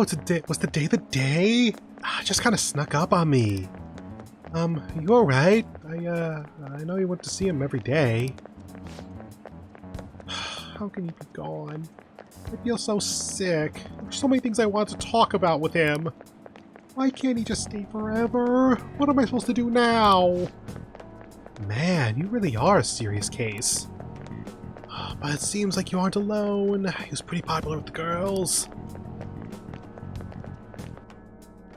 Oh, today was the day? Just kind of snuck up on me. You alright? I know you went to see him every day. How can you be gone? I feel so sick. There's so many things I want to talk about with him. Why can't he just stay forever? What am I supposed to do now? Man, you really are a serious case. But it seems like you aren't alone. He was pretty popular with the girls.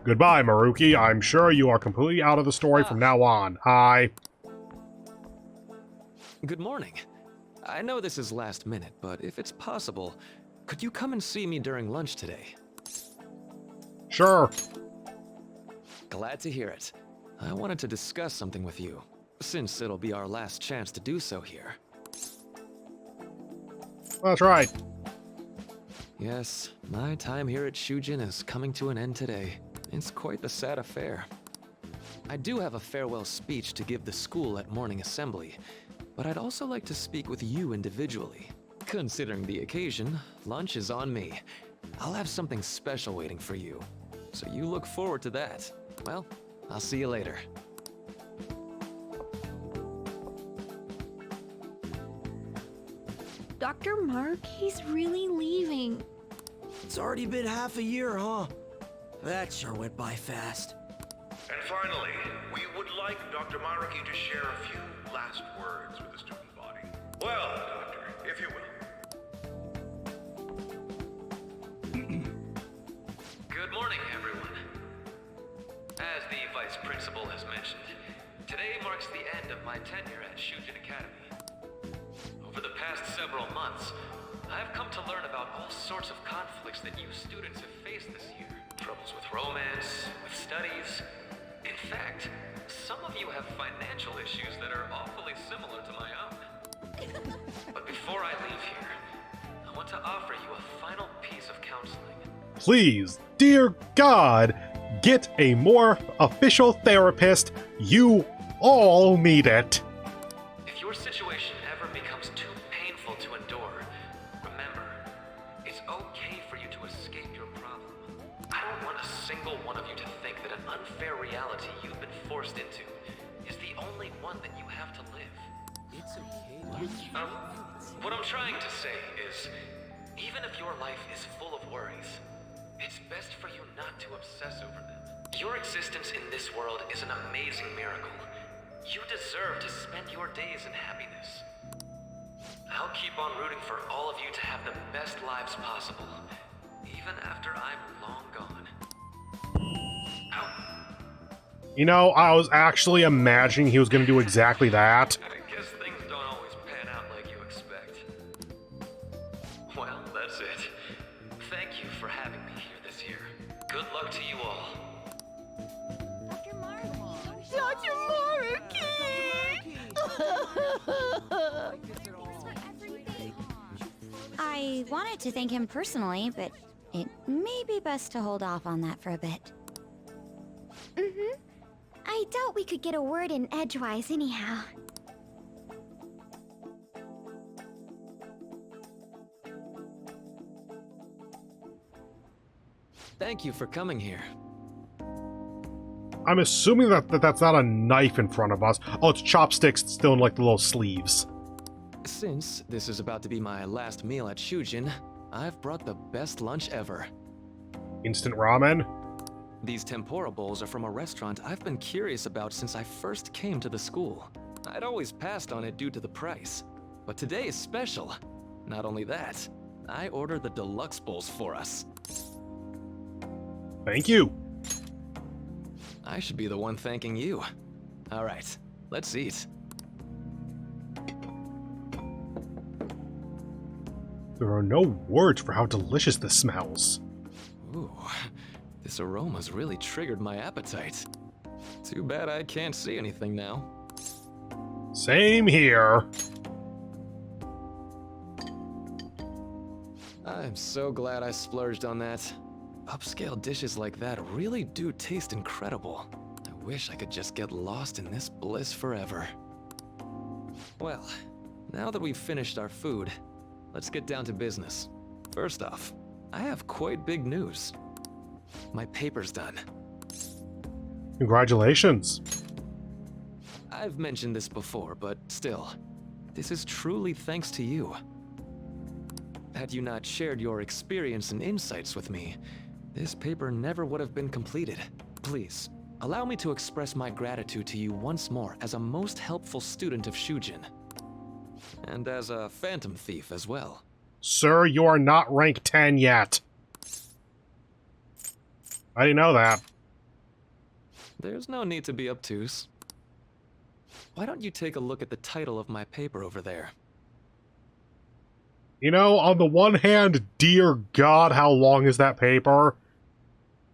Goodbye, Maruki. I'm sure you are completely out of the story from now on. Hi. Good morning. I know this is last minute, but if it's possible, could you come and see me during lunch today? Sure. Glad to hear it. I wanted to discuss something with you, since it'll be our last chance to do so here. That's right. Yes, my time here at Shujin is coming to an end today. It's quite the sad affair. I do have a farewell speech to give the school at morning assembly, but I'd also like to speak with you individually. Considering the occasion, lunch is on me. I'll have something special waiting for you, so you look forward to that. Well, I'll see you later. Dr. Mark, he's really leaving. It's already been half a year, huh? That sure went by fast. And finally, we would like Dr. Maruki to share a few last words with the student body. Well, Doctor, if you will. Good morning, everyone. As the Vice Principal has mentioned, today marks the end of my tenure at Shujin Academy. Over the past several months, I've come to learn about all sorts of conflicts that you students have faced this year. Troubles with romance, with studies. In fact, some of you have financial issues that are awfully similar to my own. But before I leave here, I want to offer you a final piece of counseling. Please, dear God, get a more official therapist. You all need it. If your situation ever becomes too painful to endure, remember, it's okay for you to escape your problem. I don't want a single one of you to think that an unfair reality you've been forced into is the only one that you have to live. It's okay. What I'm trying to say is, even if your life is full of worries, it's best for you not to obsess over them. Your existence in this world is an amazing miracle. You deserve to spend your days in happiness. I'll keep on rooting for all of you to have the best lives possible, even after I'm long gone. Ow. You know, I was actually imagining he was going to do exactly that. I guess things don't always pan out like you expect. Well, that's it. Thank you for having me here this year. Good luck to you all. Dr. Mark. Dr. I wanted to thank him personally, but it may be best to hold off on that for a bit. I doubt we could get a word in edgewise anyhow. Thank you for coming here. I'm assuming that's not a knife in front of us. Oh, it's chopsticks still in like the little sleeves. Since this is about to be my last meal at Shujin, I've brought the best lunch ever. Instant ramen? These tempura bowls are from a restaurant I've been curious about since I first came to the school. I'd always passed on it due to the price, but today is special. Not only that, I ordered the deluxe bowls for us. Thank you. I should be the one thanking you. All right, let's eat. There are no words for how delicious this smells. Ooh, this aroma's really triggered my appetite. Too bad I can't see anything now. Same here. I'm so glad I splurged on that. Upscale dishes like that really do taste incredible. I wish I could just get lost in this bliss forever. Well, now that we've finished our food, let's get down to business. First off, I have quite big news. My paper's done. Congratulations. I've mentioned this before, but still, this is truly thanks to you. Had you not shared your experience and insights with me, this paper never would have been completed. Please, allow me to express my gratitude to you once more as a most helpful student of Shujin. And as a phantom thief as well. Sir, you are not rank 10 yet. I didn't know that. There's no need to be obtuse. Why don't you take a look at the title of my paper over there? You know, on the one hand, dear God, how long is that paper?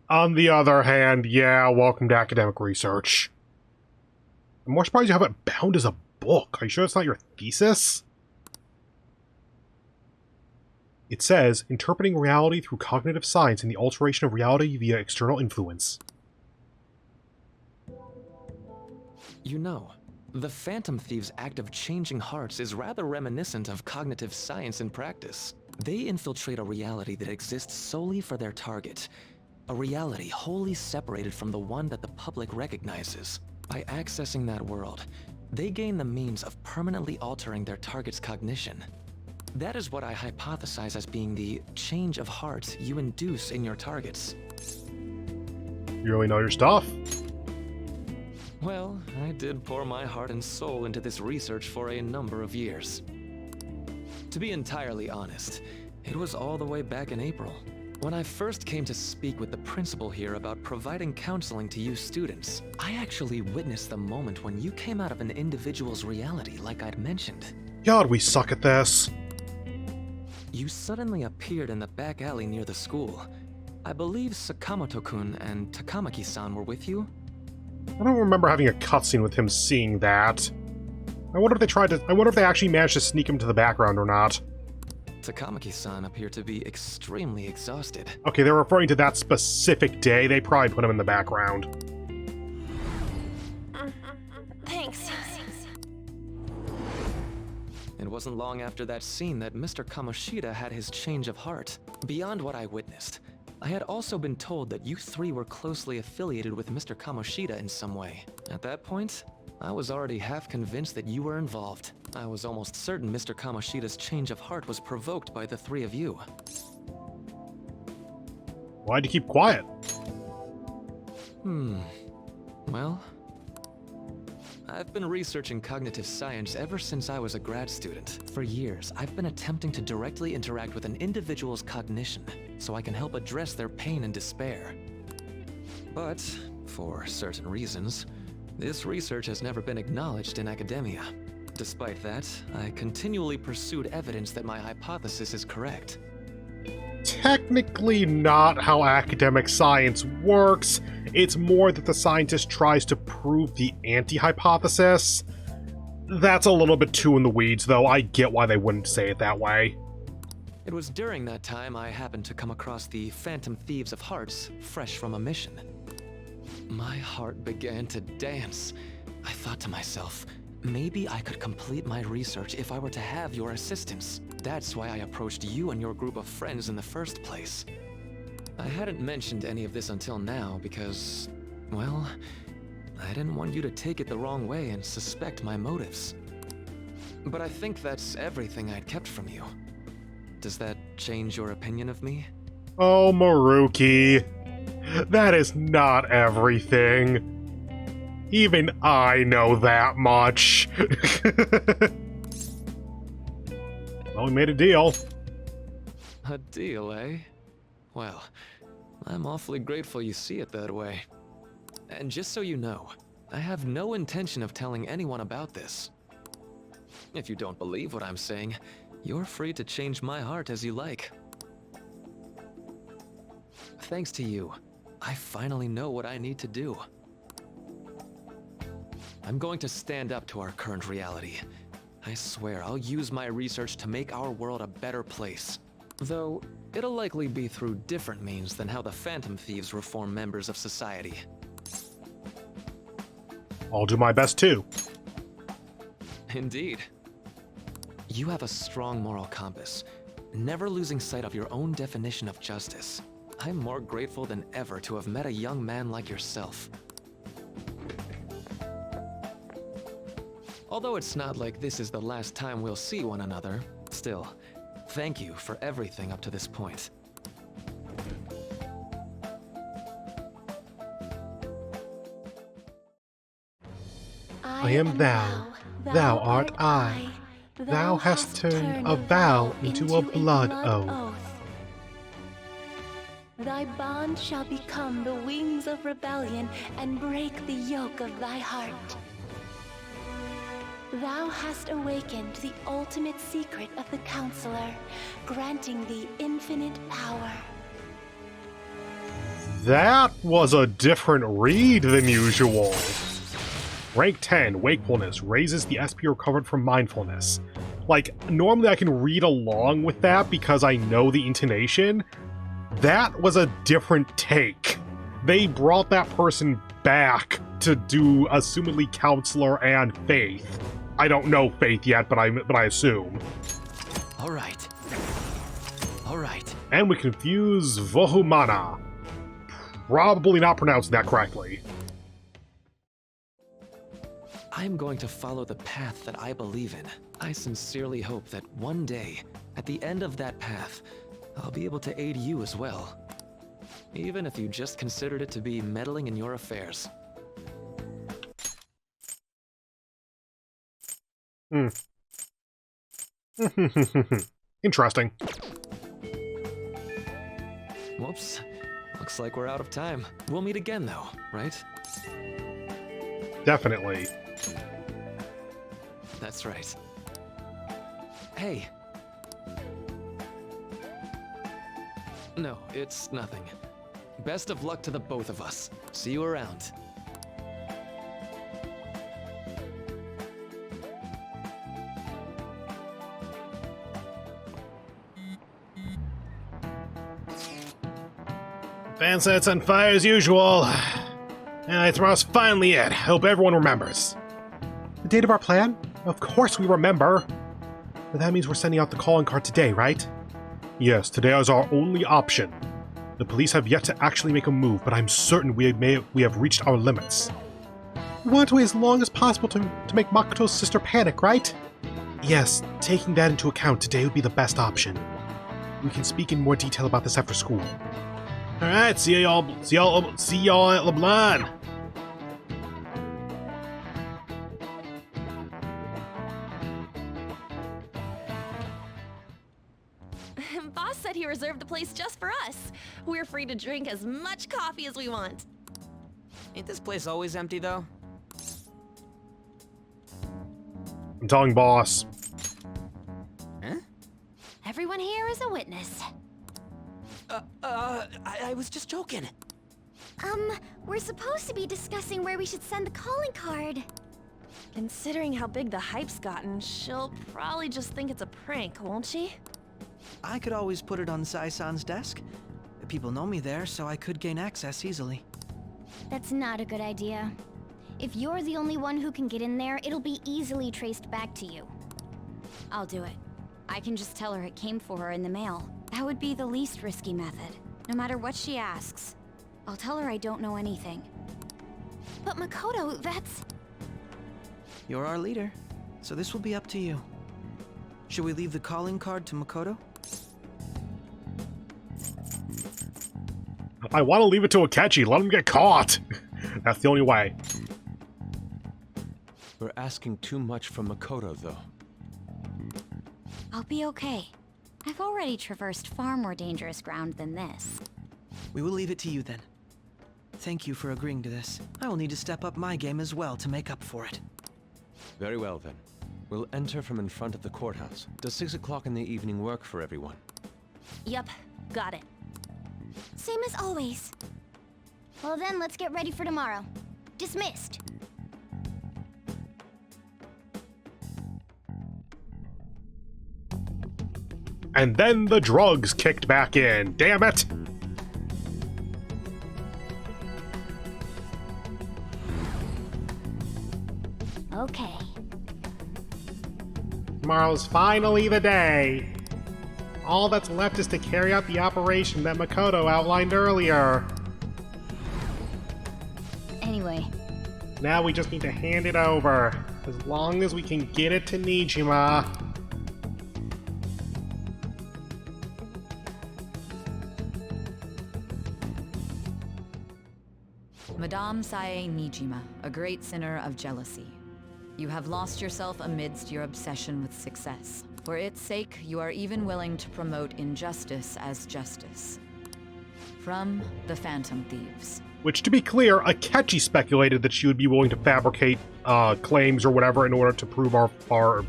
On the other hand, yeah, welcome to academic research. I'm more surprised you have it bound as a book. Are you sure it's not your thesis? It says, interpreting reality through cognitive science and the alteration of reality via external influence. You know, the Phantom Thieves' act of changing hearts is rather reminiscent of cognitive science in practice. They infiltrate a reality that exists solely for their target. A reality wholly separated from the one that the public recognizes. By accessing that world, they gain the means of permanently altering their target's cognition. That is what I hypothesize as being the change of heart you induce in your targets. You really know your stuff. Well, I did pour my heart and soul into this research for a number of years. To be entirely honest, it was all the way back in April, when I first came to speak with the principal here about providing counseling to you students. I actually witnessed the moment when you came out of an individual's reality like I'd mentioned. God, we suck at this. You suddenly appeared in the back alley near the school. I believe Sakamoto-kun and Takamaki-san were with you? I don't remember having a cutscene with him seeing that. I wonder if they actually managed to sneak him to the background or not. Takamaki-san appeared to be extremely exhausted. Okay, they're referring to that specific day. They probably put him in the background. Thanks. It wasn't long after that scene that Mr. Kamoshida had his change of heart. Beyond what I witnessed, I had also been told that you three were closely affiliated with Mr. Kamoshida in some way. At that point, I was already half convinced that you were involved. I was almost certain Mr. Kamoshida's change of heart was provoked by the three of you. Why'd you keep quiet? Well, I've been researching cognitive science ever since I was a grad student. For years, I've been attempting to directly interact with an individual's cognition so I can help address their pain and despair. But, for certain reasons, this research has never been acknowledged in academia. Despite that, I continually pursued evidence that my hypothesis is correct. Technically not how academic science works. It's more that the scientist tries to prove the anti-hypothesis. That's a little bit too in the weeds, though. I get why they wouldn't say it that way. It was during that time I happened to come across the Phantom Thieves of Hearts, fresh from a mission. My heart began to dance. I thought to myself, maybe I could complete my research if I were to have your assistance. That's why I approached you and your group of friends in the first place. I hadn't mentioned any of this until now because, well, I didn't want you to take it the wrong way and suspect my motives. But I think that's everything I'd kept from you. Does that change your opinion of me? Oh, Maruki. That is not everything. Even I know that much. Well, we made a deal. A deal, eh? Well, I'm awfully grateful you see it that way. And just so you know, I have no intention of telling anyone about this. If you don't believe what I'm saying, you're free to change my heart as you like. Thanks to you, I finally know what I need to do. I'm going to stand up to our current reality. I swear I'll use my research to make our world a better place. Though, it'll likely be through different means than how the Phantom Thieves reform members of society. I'll do my best too. Indeed. You have a strong moral compass, never losing sight of your own definition of justice. I'm more grateful than ever to have met a young man like yourself. Although it's not like this is the last time we'll see one another, still, thank you for everything up to this point. I am thou, thou art I. Thou hast turned a vow into a blood oath. Thy bond shall become the wings of rebellion and break the yoke of thy heart. Thou hast awakened the ultimate secret of the Counselor, granting thee infinite power. That was a different read than usual. Rank 10, Wakefulness, raises the SP recovered from mindfulness. Like, normally I can read along with that because I know the intonation. That was a different take. They brought that person back to do assumedly Counselor and Faith. I don't know Faith yet, but I assume. All right. And we confuse Vohumana. Probably not pronouncing that correctly. I'm going to follow the path that I believe in. I sincerely hope that one day, at the end of that path, I'll be able to aid you as well. Even if you just considered it to be meddling in your affairs. Interesting. Whoops. Looks like we're out of time. We'll meet again though, right? Definitely. That's right. Hey. No, it's nothing. Best of luck to the both of us. See you around. Fan sets on fire as usual. I thrust finally in. Hope everyone remembers. The date of our plan? Of course we remember. But that means we're sending out the calling card today, right? Yes, today is our only option. The police have yet to actually make a move, but I'm certain we have reached our limits. We want to wait as long as possible to make Makoto's sister panic, right? Yes, taking that into account, today would be the best option. We can speak in more detail about this after school. Alright, see y'all at LeBlanc. Boss said he reserved the place just for us. We're free to drink as much coffee as we want. Ain't this place always empty, though? I'm telling boss. Huh? Everyone here is a witness. I was just joking. We're supposed to be discussing where we should send the calling card. Considering how big the hype's gotten, she'll probably just think it's a prank, won't she? I could always put it on Sai-san's desk. People know me there, so I could gain access easily. That's not a good idea. If you're the only one who can get in there, it'll be easily traced back to you. I'll do it. I can just tell her it came for her in the mail. That would be the least risky method. No matter what she asks, I'll tell her I don't know anything. But Makoto, that's... You're our leader, so this will be up to you. Should we leave the calling card to Makoto? I want to leave it to Akechi. Let him get caught. That's the only way. We're asking too much from Makoto, though. I'll be okay. I've already traversed far more dangerous ground than this. We will leave it to you then. Thank you for agreeing to this. I will need to step up my game as well to make up for it. Very well, then. We'll enter from in front of the courthouse. Does 6 o'clock in the evening work for everyone? Yup, got it. Same as always. Well then, let's get ready for tomorrow. Dismissed. And then the drugs kicked back in. Damn it! Okay. Tomorrow's finally the day. all that's left is to carry out the operation that Makoto outlined earlier. Anyway, Now we just need to hand it over. As long as we can get it to Nijima. Madame Sae Nijima, a great sinner of jealousy. You have lost yourself amidst your obsession with success. For its sake, you are even willing to promote injustice as justice. From the Phantom Thieves. Which, to be clear, Akechi speculated that she would be willing to fabricate claims or whatever in order to prove our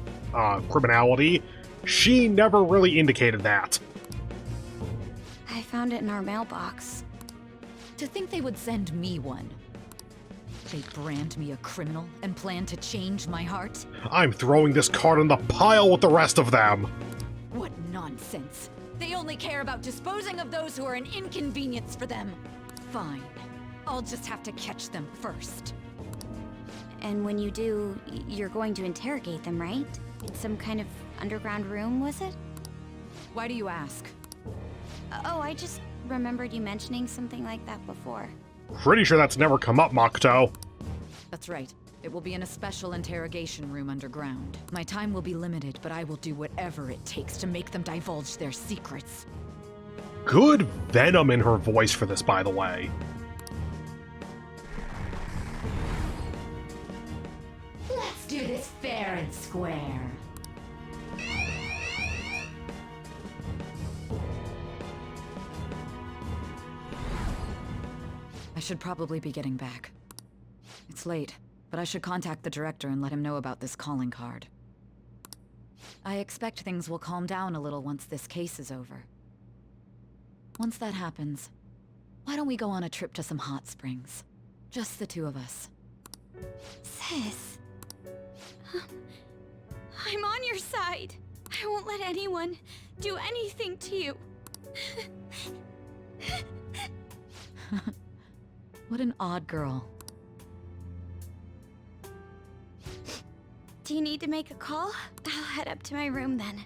criminality. She never really indicated that. I found it in our mailbox. To think they would send me one. They brand me a criminal and plan to change my heart? I'm throwing this card in the pile with the rest of them. What nonsense. They only care about disposing of those who are an inconvenience for them. Fine. I'll just have to catch them first. And when you do, you're going to interrogate them, right? In some kind of underground room, was it? Why do you ask? Oh, I just remembered you mentioning something like that before. Pretty sure that's never come up, Makoto. That's right. It will be in a special interrogation room underground. My time will be limited, but I will do whatever it takes to make them divulge their secrets. Good venom in her voice for this, by the way. Let's do this fair and square. I should probably be getting back. It's late, but I should contact the director and let him know about this calling card. I expect things will calm down a little once this case is over. Once that happens, why don't we go on a trip to some hot springs? Just the two of us. Sis. I'm on your side. I won't let anyone do anything to you. What an odd girl. Do you need to make a call? I'll head up to my room then.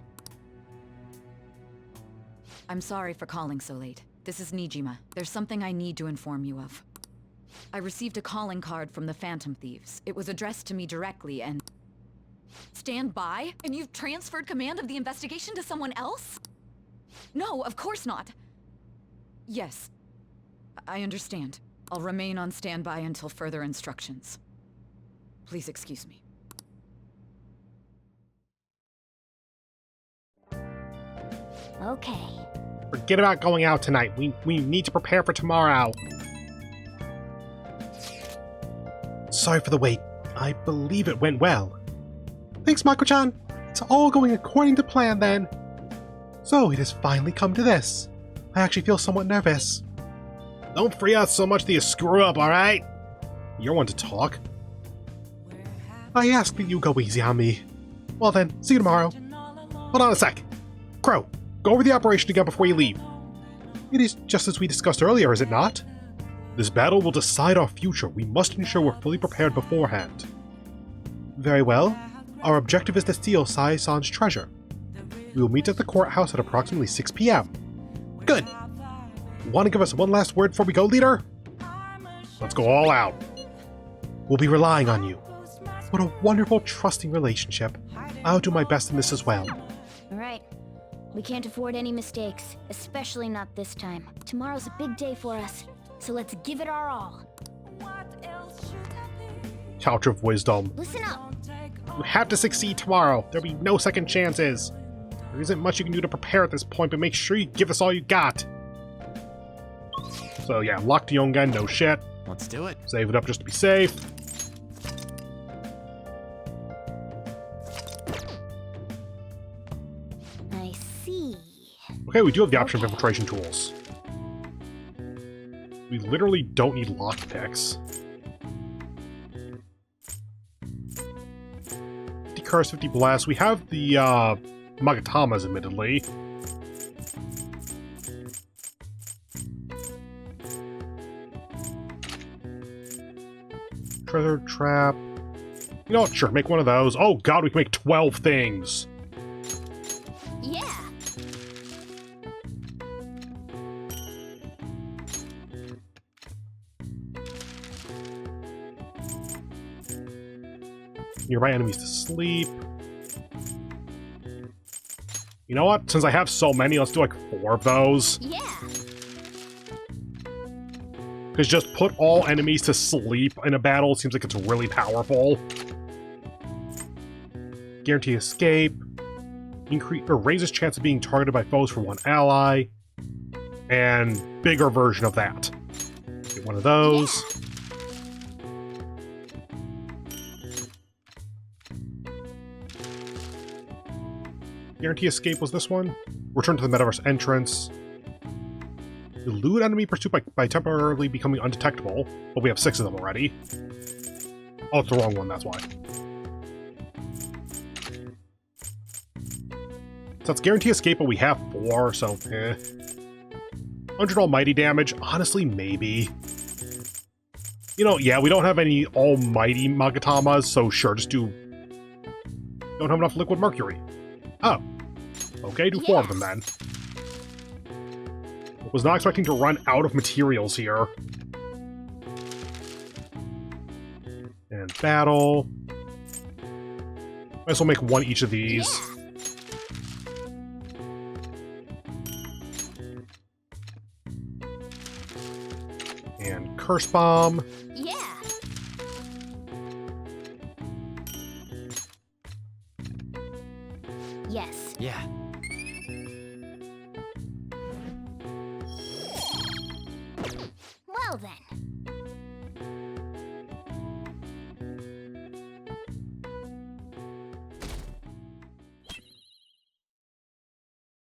I'm sorry for calling so late. This is Nijima. There's something I need to inform you of. I received a calling card from the Phantom Thieves. It was addressed to me directly and... Stand by? And you've transferred command of the investigation to someone else? No, of course not. Yes. I understand. I'll remain on standby until further instructions. Please excuse me. Okay. Forget about going out tonight. We need to prepare for tomorrow. Sorry for the wait. I believe it went well. Thanks, Mako-chan. It's all going according to plan then. So it has finally come to this. I actually feel somewhat nervous. Don't freak out so much that you screw up, alright? You're one to talk. I asked that you go easy on me. Well then, see you tomorrow. Hold on a sec. Crow, go over the operation again before you leave. It is just as we discussed earlier, is it not? This battle will decide our future. We must ensure we're fully prepared beforehand. Very well. Our objective is to steal Sae-san's treasure. We will meet at the courthouse at approximately 6 p.m. Good! Want to give us one last word before we go, leader? Let's go all out. We'll be relying on you. What a wonderful, trusting relationship. I'll do my best in this as well. Alright. We can't afford any mistakes, especially not this time. Tomorrow's a big day for us, so let's give it our all. Couch of wisdom. Listen up! You have to succeed tomorrow. There'll be no second chances. There isn't much you can do to prepare at this point, but make sure you give us all you got. So yeah, lock the Yongen, no shit. Let's do it. Save it up just to be safe. I see. Okay, we do have the option of infiltration tools. We literally don't need lockpicks. Curse 50 Blast. We have the Magatamas, admittedly. Treasure Trap. You know what? Sure, make one of those. Oh god, we can make 12 things. Yeah! Nearby enemies to sleep. You know what? Since I have so many, let's do like 4 of those. Yeah. Because just put all enemies to sleep in a battle seems like it's really powerful. Guarantee escape. Increase or raises chance of being targeted by foes for 1 ally. And bigger version of that. Get one of those. Yeah. Guarantee escape was this one. Return to the metaverse entrance. Elude enemy pursuit by temporarily becoming undetectable, but we have 6 of them already. Oh, it's the wrong one, that's why. So that's guarantee escape, but we have 4, so 100 almighty damage, honestly, maybe. You know, yeah, we don't have any almighty Magatamas, so sure, just do... Don't have enough liquid mercury. Oh. Okay, do 4 of them then. Was not expecting to run out of materials here. And battle. Might as well make 1 each of these. Yeah. And curse bomb. Yeah. Yes. Yeah.